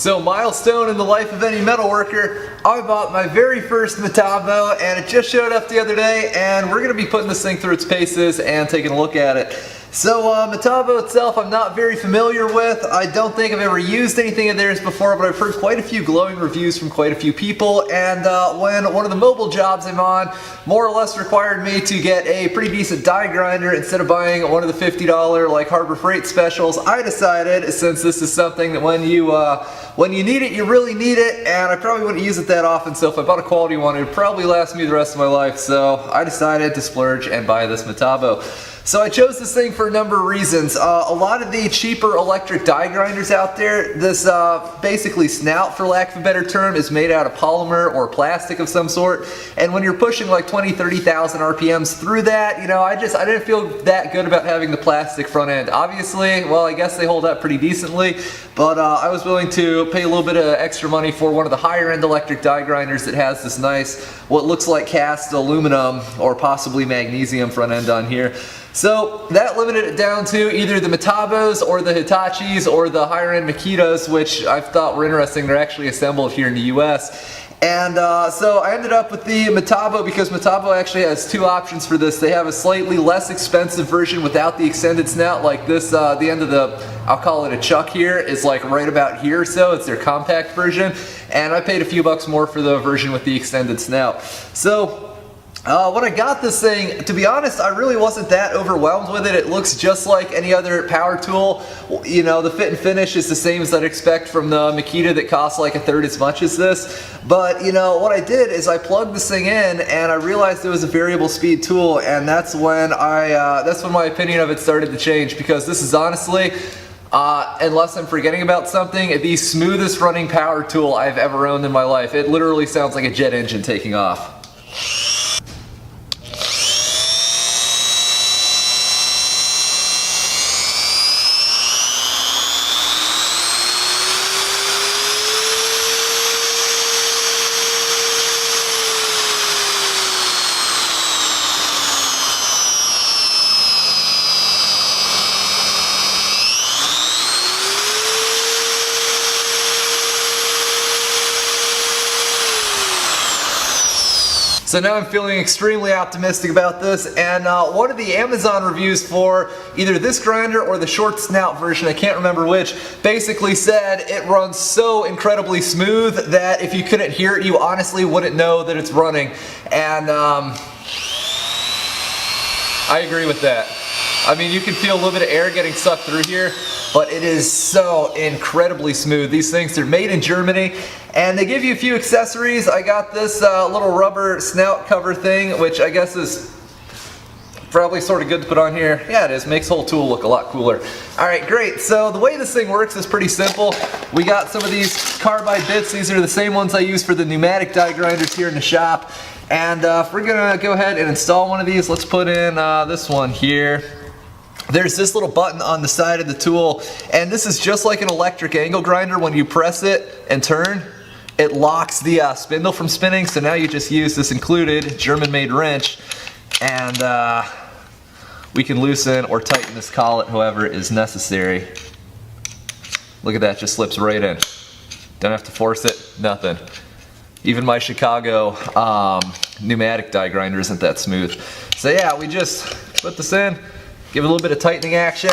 So, milestone in the life of any metalworker, I bought my very first Metabo and it just showed up the other day, and we're going to be putting this thing through its paces and taking a look at it. So Metabo itself I'm not very familiar with. I don't think I've ever used anything of theirs before, but I've heard quite a few glowing reviews from quite a few people, and when one of the mobile jobs I'm on more or less required me to get a pretty decent die grinder instead of buying one of the $50 like Harbor Freight specials, I decided, since this is something that when you need it, you really need it, and I probably wouldn't use it that often, so if I bought a quality one, it would probably last me the rest of my life, so I decided to splurge and buy this Metabo. So I chose this thing for a number of reasons. A lot of the cheaper electric die grinders out there, this basically snout, for lack of a better term, is made out of polymer or plastic of some sort. And when you're pushing like 20,000-30,000 RPMs through that, you know, I didn't feel that good about having the plastic front end. Obviously, well, I guess they hold up pretty decently, but I was willing to pay a little bit of extra money for one of the higher end electric die grinders that has this nice, what looks like cast aluminum or possibly magnesium front end on here. So that limited it down to either the Metabos or the Hitachis or the higher end Makitas, which I thought were interesting. They're actually assembled here in the US. And so I ended up with the Metabo because Metabo actually has two options for this. They have a slightly less expensive version without the extended snout, like this, the end of the, I'll call it a chuck here, is like right about here, so it's their compact version. And I paid a few bucks more for the version with the extended snout. So when I got this thing, to be honest, I really wasn't that overwhelmed with it. It looks just like any other power tool. You know, the fit and finish is the same as I'd expect from the Makita that costs like a third as much as this. But, you know, what I did is I plugged this thing in and I realized it was a variable speed tool, and that's when my opinion of it started to change, because this is honestly, unless I'm forgetting about something, the smoothest running power tool I've ever owned in my life. It literally sounds like a jet engine taking off. So now I'm feeling extremely optimistic about this, and one of the Amazon reviews for either this grinder or the short snout version, I can't remember which, basically said it runs so incredibly smooth that if you couldn't hear it, you honestly wouldn't know that it's running. And I agree with that. I mean, you can feel a little bit of air getting sucked through here, but it is so incredibly smooth. These things, they're made in Germany, and they give you a few accessories. I got this little rubber snout cover thing, which I guess is probably sort of good to put on here. Yeah, it is. Makes the whole tool look a lot cooler. Alright, great. So the way this thing works is pretty simple. We got some of these Carbide bits. These are the same ones I use for the pneumatic die grinders here in the shop. And if we're going to go ahead and install one of these, let's put in this one here. There's this little button on the side of the tool, and this is just like an electric angle grinder. When you press it and turn, it locks the spindle from spinning, so now you just use this included German-made wrench, and we can loosen or tighten this collet however is necessary. Look at that, just slips right in. Don't have to force it, nothing. Even my Chicago pneumatic die grinder isn't that smooth. So yeah, we just put this in, give it a little bit of tightening action,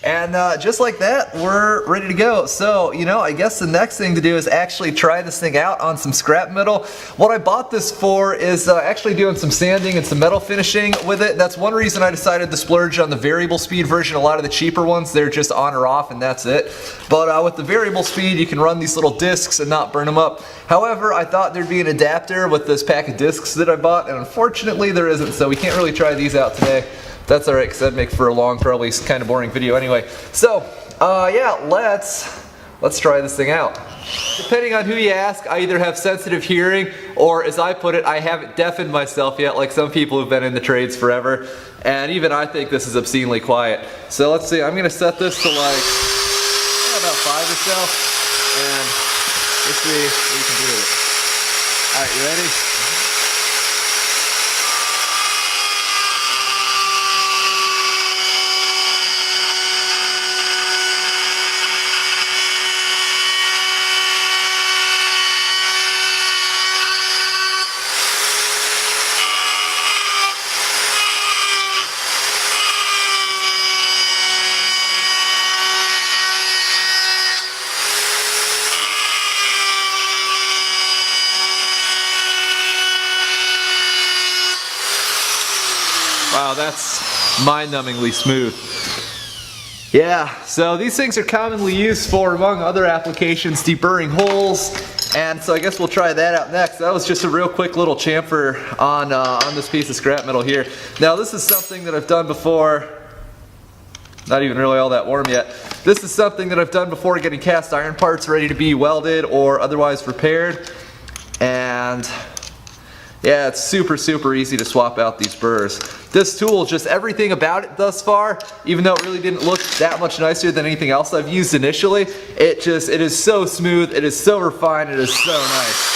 and just like that, we're ready to go. So, you know, I guess the next thing to do is actually try this thing out on some scrap metal. What I bought this for is actually doing some sanding and some metal finishing with it. That's one reason I decided to splurge on the variable speed version. A lot of the cheaper ones, they're just on or off and that's it. But with the variable speed, you can run these little discs and not burn them up. However, I thought there'd be an adapter with this pack of discs that I bought, and unfortunately there isn't, so we can't really try these out today. That's alright, because that'd make for a long, probably kind of boring video anyway. So, yeah, let's try this thing out. Depending on who you ask, I either have sensitive hearing, or as I put it, I haven't deafened myself yet, like some people who've been in the trades forever. And even I think this is obscenely quiet. So let's see, I'm going to set this to like, about 5 or so, and let's see what we can do with it. Alright, you ready? Wow, that's mind-numbingly smooth. Yeah, so these things are commonly used for, among other applications, deburring holes. And so I guess we'll try that out next. That was just a real quick little chamfer on this piece of scrap metal here. Now this is something that I've done before. Not even really all that warm yet. This is something that I've done before getting cast iron parts ready to be welded or otherwise repaired. And yeah, it's super easy to swap out these burrs. This tool, just everything about it thus far, even though it really didn't look that much nicer than anything else I've used initially, it is so smooth, it is so refined, it is so nice.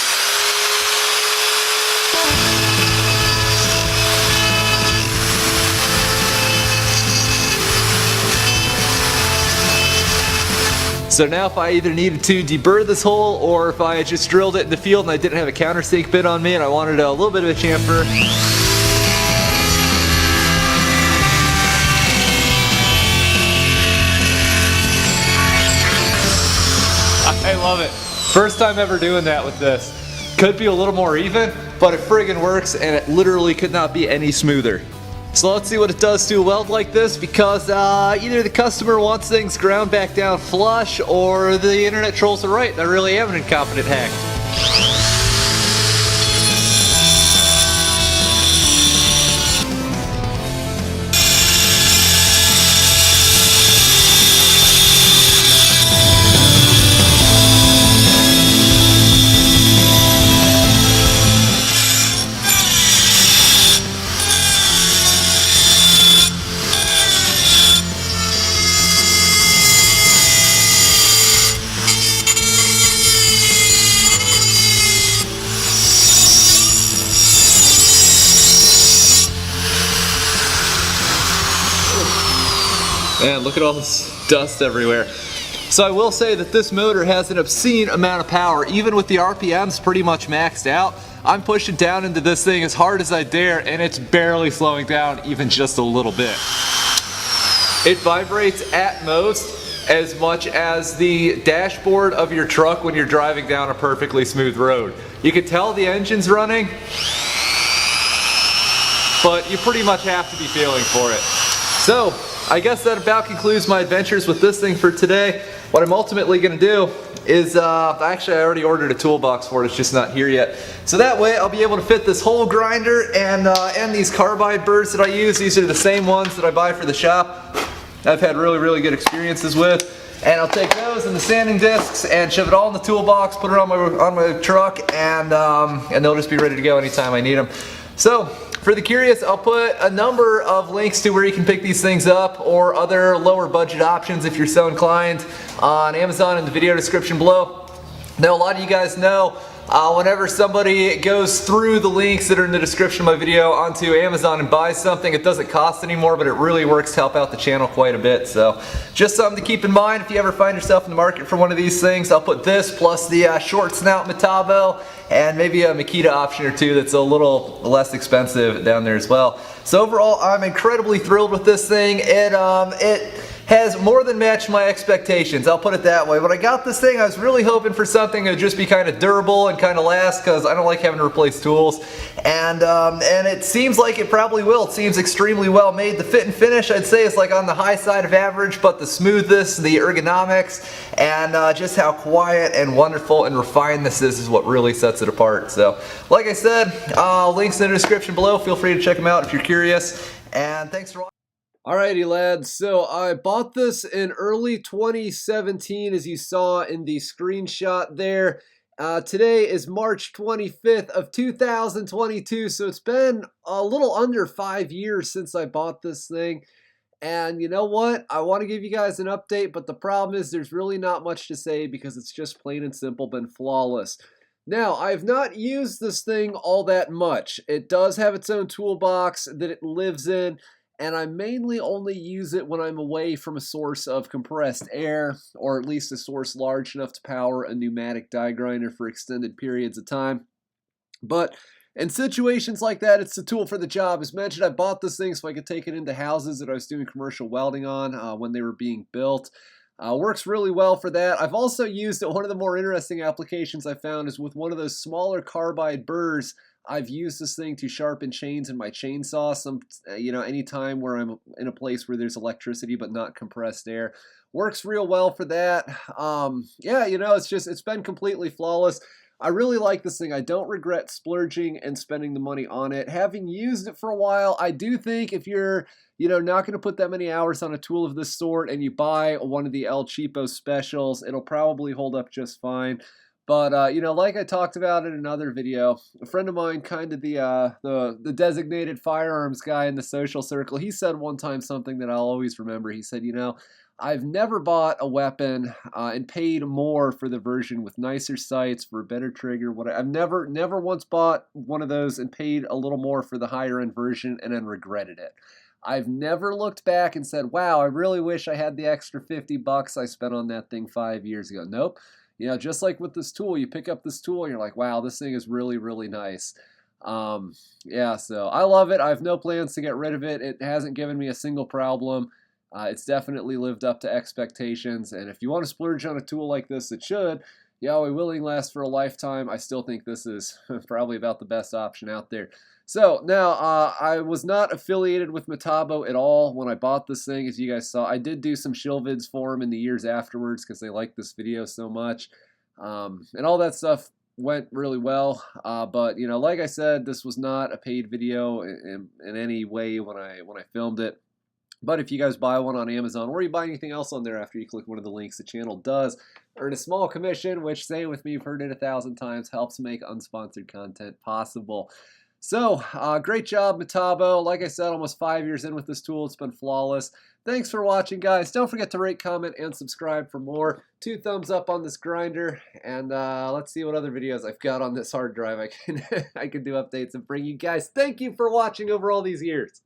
So now if I either needed to deburr this hole or if I just drilled it in the field and I didn't have a countersink bit on me and I wanted a little bit of a chamfer, I love it. First time ever doing that with this. Could be a little more even, but it friggin' works and it literally could not be any smoother. So let's see what it does to a weld like this, because either the customer wants things ground back down flush or the internet trolls are right and I really am an incompetent hack. Man, look at all this dust everywhere. So I will say that this motor has an obscene amount of power. Even with the RPMs pretty much maxed out, I'm pushing down into this thing as hard as I dare and it's barely slowing down even just a little bit. It vibrates at most as much as the dashboard of your truck when you're driving down a perfectly smooth road. You can tell the engine's running, but you pretty much have to be feeling for it. So I guess that about concludes my adventures with this thing for today. What I'm ultimately going to do is, actually I already ordered a toolbox for it, it's just not here yet. So that way I'll be able to fit this hole grinder and these carbide burrs that I use. These are the same ones that I buy for the shop. I've had really good experiences with. And I'll take those and the sanding discs and shove it all in the toolbox, put it on my truck, and they'll just be ready to go anytime I need them. So, for the curious, I'll put a number of links to where you can pick these things up or other lower budget options if you're so inclined on Amazon in the video description below. Now, a lot of you guys know whenever somebody goes through the links that are in the description of my video onto Amazon and buys something, it doesn't cost anymore, but it really works to help out the channel quite a bit. So just something to keep in mind if you ever find yourself in the market for one of these things. I'll put this plus the short snout Metabo and maybe a Makita option or two that's a little less expensive down there as well. So overall, I'm incredibly thrilled with this thing. It has more than matched my expectations, I'll put it that way. When I got this thing, I was really hoping for something that would just be kind of durable and kind of last, because I don't like having to replace tools. And it seems like it probably will. It seems extremely well made. The fit and finish, I'd say, is like on the high side of average, but the smoothness, the ergonomics, and just how quiet and wonderful and refined this is what really sets it apart. So, like I said, links in the description below. Feel free to check them out if you're curious. And thanks for watching. Alrighty lads, so I bought this in early 2017 as you saw in the screenshot there. Today is March 25th of 2022, so it's been a little under 5 years since I bought this thing. And you know what? I want to give you guys an update, but the problem is there's really not much to say because it's just plain and simple been flawless. Now, I have not used this thing all that much. It does have its own toolbox that it lives in, and I mainly only use it when I'm away from a source of compressed air, or at least a source large enough to power a pneumatic die grinder for extended periods of time. But in situations like that, it's the tool for the job. As mentioned, I bought this thing so I could take it into houses that I was doing commercial welding on when they were being built. Works really well for that. I've also used it. One of the more interesting applications I found is with one of those smaller carbide burrs I've used this thing to sharpen chains in my chainsaw. Anytime where I'm in a place where there's electricity but not compressed air. Works real well for that. Yeah, it's been completely flawless. I really like this thing. I don't regret splurging and spending the money on it. Having used it for a while, I do think if you're not going to put that many hours on a tool of this sort and you buy one of the El Cheapo specials, it'll probably hold up just fine. But like I talked about in another video, a friend of mine, kind of the designated firearms guy in the social circle, he said one time something that I'll always remember. He said, I've never bought a weapon and paid more for the version with nicer sights, for a better trigger. I've never once bought one of those and paid a little more for the higher end version and then regretted it. I've never looked back and said, wow, I really wish I had the extra $50 I spent on that thing 5 years ago. Nope. Just like with this tool, you pick up this tool and you're like, wow, this thing is really, really nice. Yeah, so I love it. I have no plans to get rid of it. It hasn't given me a single problem. It's definitely lived up to expectations. And if you want to splurge on a tool like this, it should. Yahweh willing, lasts for a lifetime. I still think this is probably about the best option out there. So now, I was not affiliated with Metabo at all when I bought this thing. As you guys saw, I did do some shill vids for them in the years afterwards because they liked this video so much. And all that stuff went really well. But like I said, this was not a paid video in any way when I filmed it. But if you guys buy one on Amazon or you buy anything else on there after you click one of the links, the channel does earn a small commission, which, say with me, you've heard it 1,000 times, helps make unsponsored content possible. So, great job, Metabo. Like I said, almost 5 years in with this tool. It's been flawless. Thanks for watching, guys. Don't forget to rate, comment, and subscribe for more. 2 thumbs up on this grinder, and let's see what other videos I've got on this hard drive I can do updates and bring you guys. Thank you for watching over all these years.